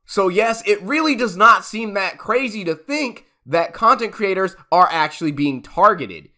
So yes, it really does not seem that crazy to think that content creators are actually being targeted.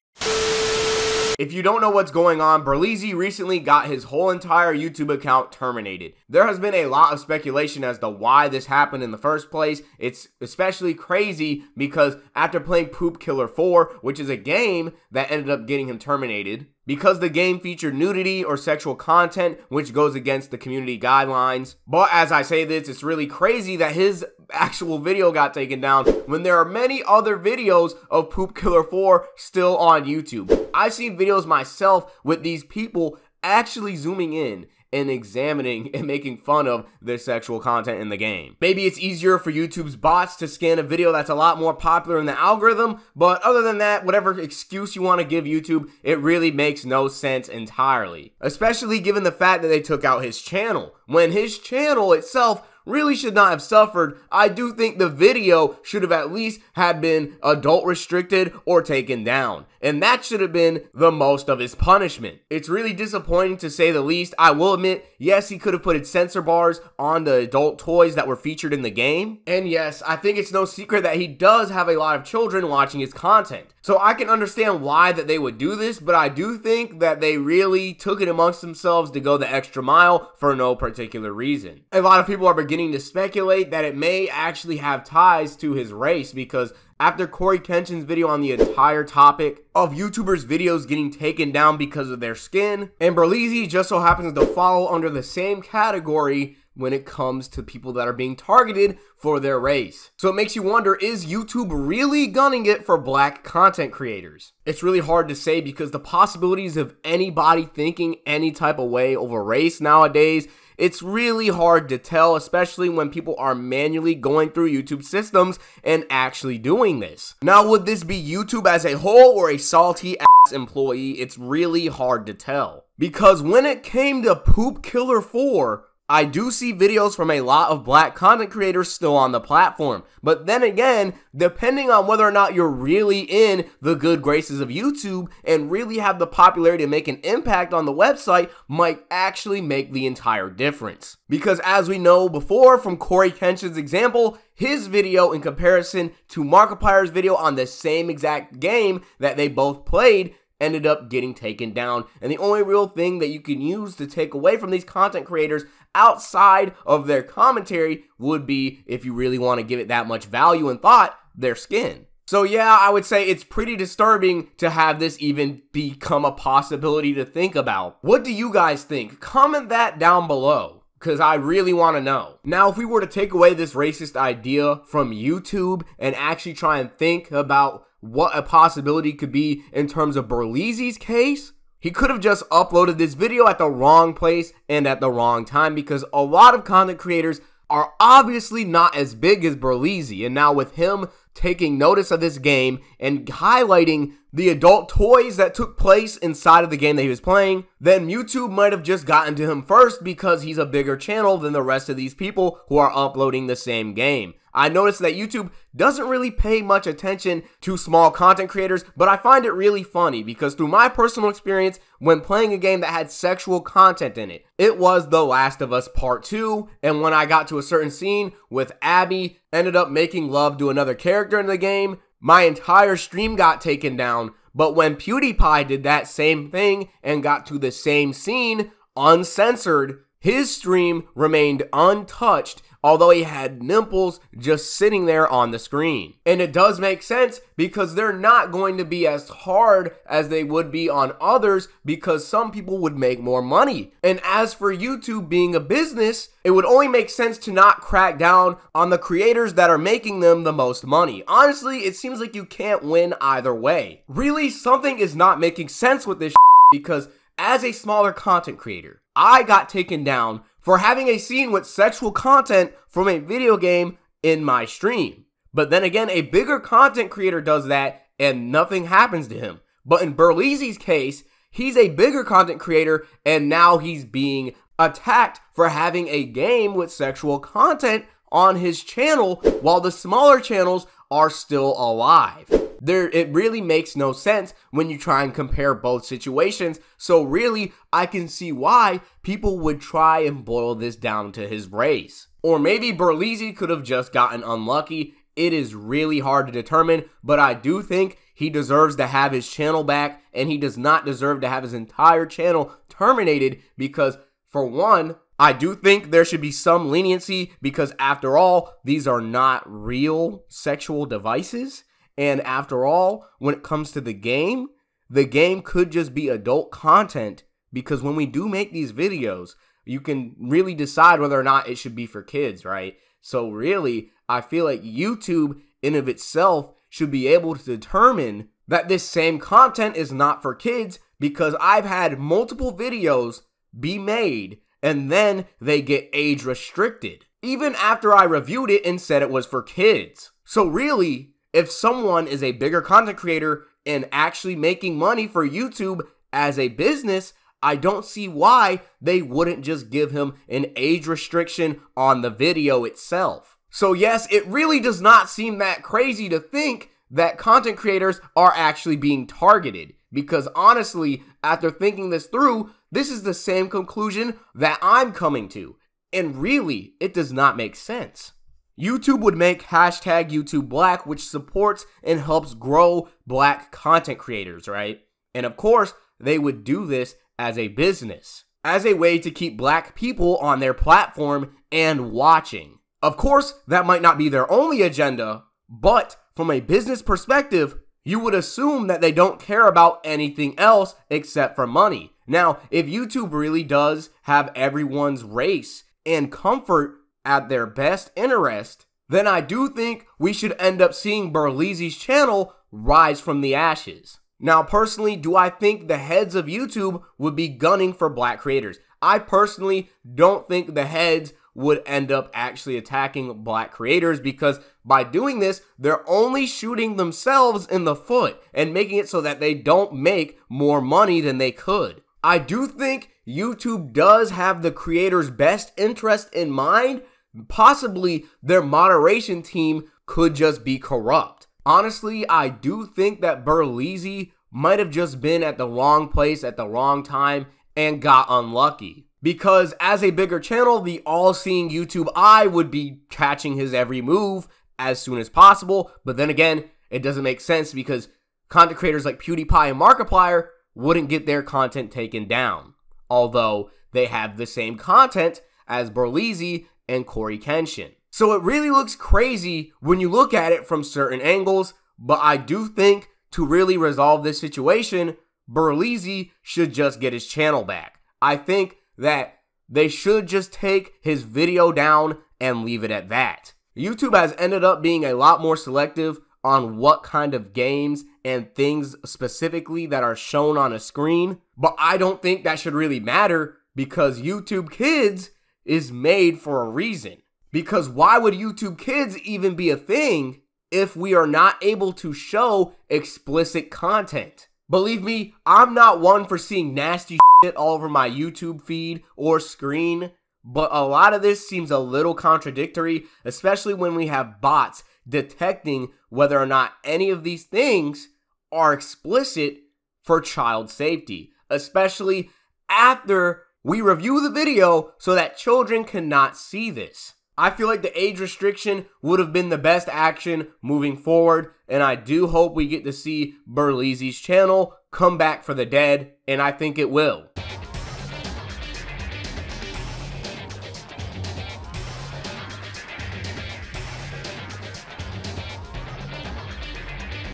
If you don't know what's going on, Berleezy recently got his whole entire YouTube account terminated. There has been a lot of speculation as to why this happened in the first place. It's especially crazy because after playing Poop Killer 4, which is a game that ended up getting him terminated, because the game featured nudity or sexual content, which goes against the community guidelines. But as I say this, it's really crazy that his actual video got taken down when there are many other videos of Poop Killer 4 still on YouTube. I've seen videos myself with these people actually zooming in and examining and making fun of their sexual content in the game. Maybe it's easier for YouTube's bots to scan a video that's a lot more popular in the algorithm, but other than that, whatever excuse you want to give YouTube, it really makes no sense entirely. Especially given the fact that they took out his channel, when his channel itself really should not have suffered. I do think the video should have at least had been adult restricted or taken down, and that should have been the most of his punishment. It's really disappointing to say the least. I will admit, yes, he could have put censor bars on the adult toys that were featured in the game, and yes, I think it's no secret that he does have a lot of children watching his content. So I can understand why that they would do this, but I do think that they really took it amongst themselves to go the extra mile for no particular reason. A lot of people are beginning to speculate that it may actually have ties to his race, because after coryxkenshin's video on the entire topic of YouTubers' videos getting taken down because of their skin, and Berleezy just so happens to fall under the same category when it comes to people that are being targeted for their race. So it makes you wonder, is YouTube really gunning it for black content creators? It's really hard to say, because the possibilities of anybody thinking any type of way over race nowadays, it's really hard to tell, especially when people are manually going through YouTube systems and actually doing this. Now, would this be YouTube as a whole or a salty ass employee? It's really hard to tell. Because when it came to Poop Killer 4, I do see videos from a lot of black content creators still on the platform. But then again, depending on whether or not you're really in the good graces of YouTube and really have the popularity to make an impact on the website, might actually make the entire difference. Because as we know before from coryxkenshin's example, his video in comparison to Markiplier's video on the same exact game that they both played ended up getting taken down. And the only real thing that you can use to take away from these content creators outside of their commentary would be, if you really want to give it that much value and thought, their skin. So yeah, I would say it's pretty disturbing to have this even become a possibility to think about. What do you guys think? Comment that down below, because I really want to know. Now, if we were to take away this racist idea from YouTube and actually try and think about what a possibility could be in terms of Berleezy's case, he could have just uploaded this video at the wrong place and at the wrong time, because a lot of content creators are obviously not as big as Berleezy. And now with him taking notice of this game and highlighting the adult toys that took place inside of the game that he was playing, then YouTube might have just gotten to him first because he's a bigger channel than the rest of these people who are uploading the same game. I noticed that YouTube doesn't really pay much attention to small content creators, but I find it really funny because through my personal experience when playing a game that had sexual content in it, it was The Last of Us Part 2, and when I got to a certain scene with Abby ended up making love to another character in the game, my entire stream got taken down. But when PewDiePie did that same thing and got to the same scene uncensored, his stream remained untouched, although he had nipples just sitting there on the screen. And it does make sense because they're not going to be as hard as they would be on others, because some people would make more money. And as for YouTube being a business, it would only make sense to not crack down on the creators that are making them the most money. Honestly, it seems like you can't win either way. Really, something is not making sense with this because as a smaller content creator, I got taken down for having a scene with sexual content from a video game in my stream. But then again, a bigger content creator does that and nothing happens to him. But in Berleezy's case, he's a bigger content creator and now he's being attacked for having a game with sexual content on his channel while the smaller channels are still alive. It really makes no sense when you try and compare both situations. So really, I can see why people would try and boil this down to his race. Or maybe Berleezy could have just gotten unlucky. It is really hard to determine, but I do think he deserves to have his channel back, and he does not deserve to have his entire channel terminated because, for one, I do think there should be some leniency because, after all, these are not real sexual devices. And after all, when it comes to the game could just be adult content because when we do make these videos, you can really decide whether or not it should be for kids, right? So really, I feel like YouTube in of itself should be able to determine that this same content is not for kids because I've had multiple videos be made and then they get age restricted, even after I reviewed it and said it was for kids. So really, if someone is a bigger content creator and actually making money for YouTube as a business, I don't see why they wouldn't just give him an age restriction on the video itself. So yes, it really does not seem that crazy to think that content creators are actually being targeted. Because honestly, after thinking this through, this is the same conclusion that I'm coming to. And really, it does not make sense. YouTube would make hashtag YouTube Black, which supports and helps grow Black content creators, right? And of course, they would do this as a business, as a way to keep Black people on their platform and watching. Of course, that might not be their only agenda, but from a business perspective, you would assume that they don't care about anything else except for money. Now, if YouTube really does have everyone's race and comfort at their best interest, then I do think we should end up seeing Berleezy's channel rise from the ashes. Now, personally, do I think the heads of YouTube would be gunning for Black creators? I personally don't think the heads would end up actually attacking Black creators because by doing this, they're only shooting themselves in the foot and making it so that they don't make more money than they could. I do think YouTube does have the creators' best interest in mind. Possibly their moderation team could just be corrupt. Honestly, I do think that Berleezy might have just been at the wrong place at the wrong time and got unlucky. Because as a bigger channel, the all-seeing YouTube eye would be catching his every move as soon as possible. But then again, it doesn't make sense because content creators like PewDiePie and Markiplier wouldn't get their content taken down. Although they have the same content as Berleezy and coryxkenshin. So it really looks crazy when you look at it from certain angles, but I do think to really resolve this situation, Berleezy should just get his channel back. I think that they should just take his video down and leave it at that. YouTube has ended up being a lot more selective on what kind of games and things specifically that are shown on a screen, but I don't think that should really matter because YouTube Kids is made for a reason. Because why would YouTube Kids even be a thing if we are not able to show explicit content? Believe me, I'm not one for seeing nasty shit all over my YouTube feed or screen, but a lot of this seems a little contradictory, especially when we have bots detecting whether or not any of these things are explicit for child safety, especially after we review the video so that children cannot see this. I feel like the age restriction would have been the best action moving forward, and I do hope we get to see Berleezy's channel come back for the dead, and I think it will.